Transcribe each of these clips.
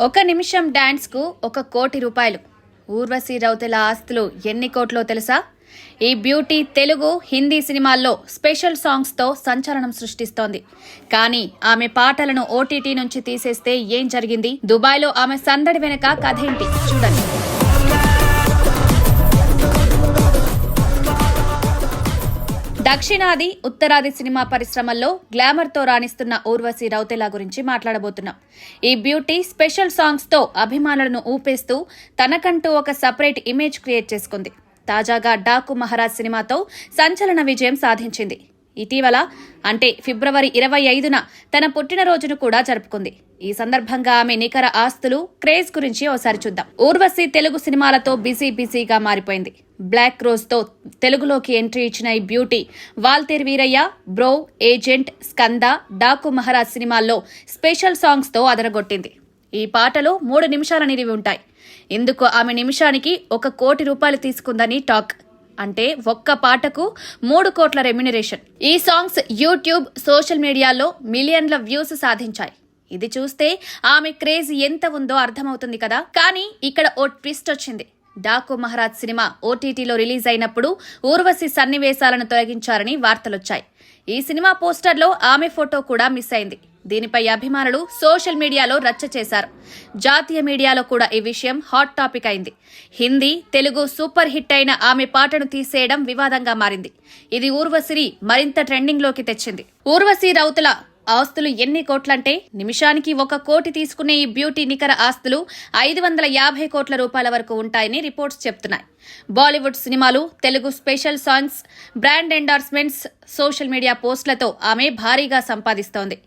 ఒక నిమిషం డాన్స్కు 1 కోటి రూపాయలు. ఊర్వశి రౌతెల ఆస్తులు ఎన్ని కోట్లో తెలుసా? ఈ బ్యూటీ తెలుగు, హిందీ సినిమాల్లో స్పెషల్ సాంగ్స్తో సంచలనం సృష్టిస్తోంది. కానీ ఆమె పాటలను ఓటీటీ నుంచి తీసేస్తే ఏం జరిగింది? దుబాయ్లో ఆమె సందడి వెనక కథేంటి చూడండి. దక్షిణాది, ఉత్తరాది సినిమా పరిశ్రమల్లో గ్లామర్తో రాణిస్తున్న ఊర్వశి రౌతెల గురించి మాట్లాడబోతున్నాం. ఈ బ్యూటీ స్పెషల్ సాంగ్స్తో అభిమానులను ఊపేస్తూ తనకంటూ ఒక సపరేట్ ఇమేజ్ క్రియేట్ చేసుకుంది. తాజాగా డాకు మహారాజ్ సినిమాతో సంచలన విజయం సాధించింది. ఇటీవల అంటే ఫిబ్రవరి 25న తన పుట్టినరోజును కూడా జరుపుకుంది. ఈ సందర్భంగా ఆమె నికర ఆస్తులు, క్రేజ్ గురించి ఓసారి చూద్దాం. ఊర్వశి తెలుగు సినిమాలతో బిజీగా మారిపోయింది. బ్లాక్ రోజ్తో తెలుగులోకి ఎంట్రీ ఇచ్చిన ఈ beauty Waltair Veerayya, bro, agent, Skanda, Daaku Maharaj సినిమాల్లో స్పెషల్ సాంగ్స్తో అదరగొట్టింది. ఈ పాటలు 3 నిమిషాల నిడివి ఉంటాయి. ఇందుకు ఆమె నిమిషానికి 1 కోటి రూపాయలు తీసుకుందని టాక్. అంటే ఒక్క పాటకు 3 కోట్ల రెమ్యునరేషన్. ఈ సాంగ్స్ యూట్యూబ్, సోషల్ మీడియాలో మిలియన్ల వ్యూస్ సాధించాయి. ఇది చూస్తే ఆమె క్రేజ్ ఎంత ఉందో అర్థమవుతుంది కదా. కానీ ఇక్కడ ఓ ట్విస్ట్ వచ్చింది. డాకు మహారాజ్ సినిమా ఓటీటీలో రిలీజ్ అయినప్పుడు ఊర్వశి సన్నివేశాలను తొలగించారని వార్తలొచ్చాయి. ఈ సినిమా పోస్టర్లో ఆమె ఫోటో కూడా మిస్ అయింది. దీనిపై అభిమానులు సోషల్ మీడియాలో రచ్చ చేశారు. జాతీయ మీడియాలో కూడా ఈ విషయం హాట్ టాపిక్ అయింది. హిందీ, తెలుగు సూపర్ హిట్ అయిన ఆమె పాటను తీసేయడం వివాదంగా మారింది. ఇది ఊర్వశిని మరింత ట్రెండింగ్లోకి తెచ్చింది. ఊర్వశి రౌతెల ఆస్తులు ఎన్ని కోట్లంటే నిమిషానికి 1 కోటి తీసుకునే ఈ బ్యూటీ నికర ఆస్తులు 550 కోట్ల రూపాయల వరకు ఉంటాయని రిపోర్ట్స్ చెప్తున్నాయి. బాలీవుడ్ సినిమాలు, Telugu special songs, brand endorsements, social media పోస్టులతో ఆమె భారీగా సంపాదిస్తోంది.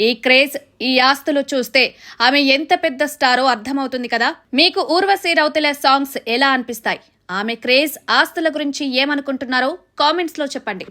ఈ క్రేజ్, ఈ ఆస్తులు చూస్తే ఆమె ఎంత పెద్ద స్టారో అర్థమవుతుంది కదా. మీకు ఊర్వశి రౌతెల సాంగ్స్ ఎలా అనిపిస్తాయి? ఆమె క్రేజ్, ఆస్తుల గురించి ఏమనుకుంటున్నారో కామెంట్స్ లో చెప్పండి.